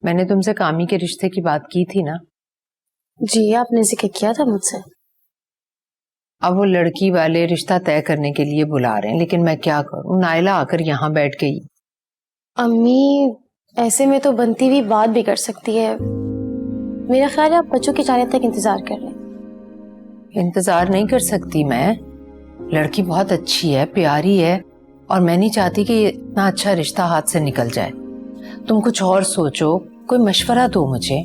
मैंने तुमसे कामी के रिश्ते की बात की थी ना। जी आपने जिक्र किया था मुझसे। अब वो लड़की वाले रिश्ता तय करने के लिए बुला रहे हैं, लेकिन मैं क्या करूं, नायला आकर यहाँ बैठ गई। अम्मी ऐसे में तो बनती हुई बात भी कर सकती है। मेरा ख्याल है आप बच्चों की जाने तक इंतजार कर लें। इंतजार नहीं कर सकती मैं। लड़की बहुत अच्छी है, प्यारी है, और मैं नहीं चाहती कि इतना अच्छा रिश्ता हाथ से निकल जाए। तुम कुछ और सोचो, कोई मशवरा दो मुझे।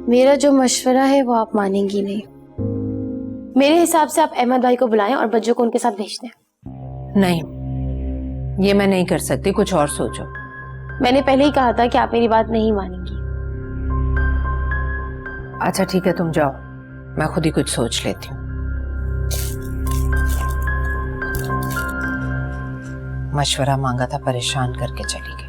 मेरा जो मशवरा है वो आप मानेंगी नहीं। मेरे हिसाब से आप अहमद भाई को बुलाएं और बच्चों को उनके साथ भेज दें। नहीं, ये मैं नहीं कर सकती, कुछ और सोचो। मैंने पहले ही कहा था कि आप मेरी बात नहीं मानेंगी। अच्छा ठीक है, तुम जाओ, मैं खुद ही कुछ सोच लेती हूँ। मशवरा मांगा था, परेशान करके चली गई।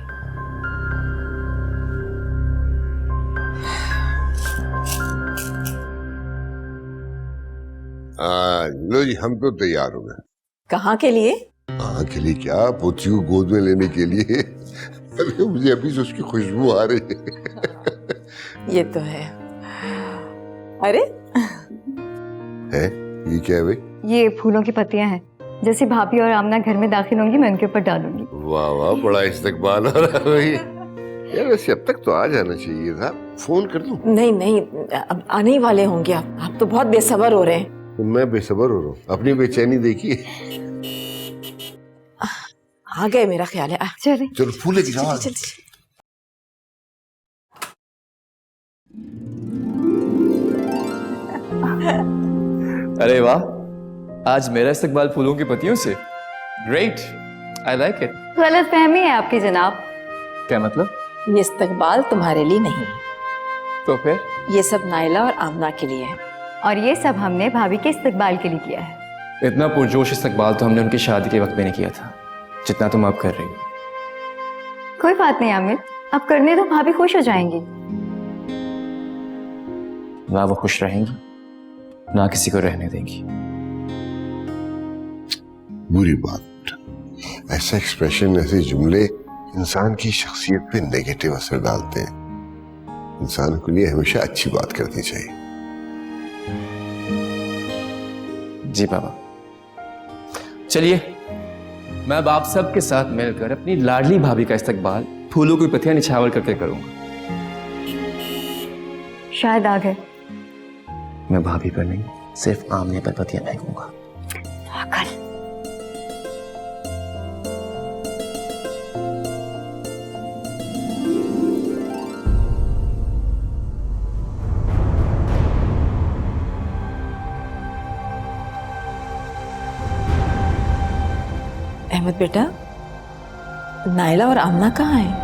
लो जी, हम तो तैयार हो गए। कहाँ के लिए? कहाँ के लिए क्या, पोती को गोद में लेने के लिए। अरे मुझे अभी से उसकी खुशबू आ रही है। ये तो है। अरे है ये क्या है भाई? ये फूलों की पत्तियां हैं। जैसे भाभी और आमना घर में दाखिल होंगी मैं उनके ऊपर डालूंगी। वाह वाह, बड़ा इस्तकबाल हो रहा है भाई। यार वैसे अब तक तो आ जाना चाहिए था, फोन कर दूं? नहीं नहीं, अब आने ही वाले होंगे। आप तो बहुत बेसब्र हो रहे हैं। तो मैं बेसब्र हो रहा हूँ, अपनी बेचैनी देखिए। आ गए मेरा ख्याल है। चले चलो फूल लेके जाओ। अरे वाह, आज मेरा इस्तकबाल फूलों की पत्तियों से। Great, I like it. गलत फहमी है आपकी जनाब। क्या मतलब? ये इस्तकबाल तुम्हारे लिए नहीं है, तो फिर? ये सब नायला और आमना के लिए है। और ये सब हमने भाभी के इस्तकबाल के लिए किया है। इतना पुरजोश इस्तकबाल तो हमने उनकी शादी के वक्त में नहीं किया था जितना तुम अब कर रही हो। कोई बात नहीं आमिर, अब करने दो, भाभी खुश हो जाएंगी। ना वो खुश रहेंगी ना किसी को रहने देंगी। बुरी बात, ऐसा एक्सप्रेशन, ऐसे जुमले इंसान की शख्सियत पे नेगेटिव असर डालते हैं। इंसान के लिए हमेशा अच्छी बात करनी चाहिए। जी बाबा, चलिए मैं अब आप सबके साथ मिलकर अपनी लाडली भाभी का इस्तकबाल फूलों की पत्तियां निछावर करके करूंगा। शायद आ गए। मैं भाभी पर नहीं, सिर्फ आमने पर पत्तियां फेंकूंगा। पागल। अहमद बेटा, नायला और आमना कहाँ हैं?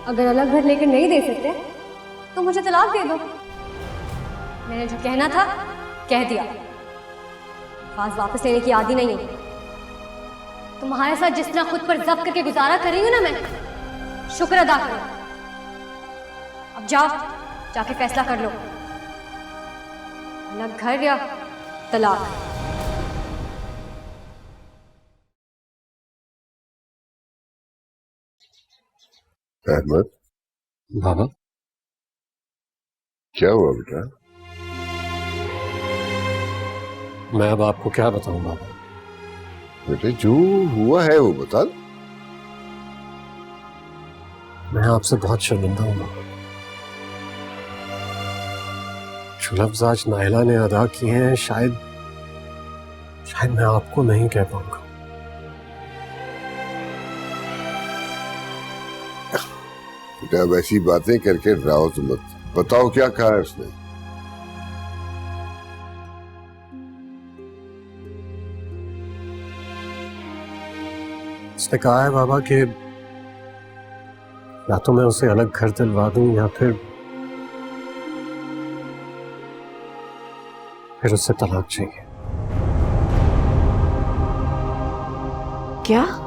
अगर अलग घर लेकर नहीं दे सकते तो मुझे तलाक दे दो। मैंने जो कहना था कह दिया। बात वापस लेने की आदी नहीं है। तुम्हारे साथ जिस तरह खुद पर जब्त करके गुजारा कर रही हूं ना, मैं शुक्र अदा करो। अब जाओ, जाके फैसला कर लो, अलग घर या तलाक। अहमद, बाबा, क्या हुआ बेटा? मैं अब आपको क्या बताऊं बाबा? बेटे जो हुआ है वो बता। मैं आपसे बहुत शर्मिंदा हूं बाबा। जो लफ्ज़ आज नायला ने अदा किए हैं, शायद मैं आपको नहीं कह पाऊंगा। बेटा अब ऐसी बातें करके डराओ तो मत। बताओ क्या कहा है उसने? उसने कहा है बाबा कि या तो मैं उसे अलग घर दिलवा दूं या फिर फिर उससे तलाक चाहिए। क्या?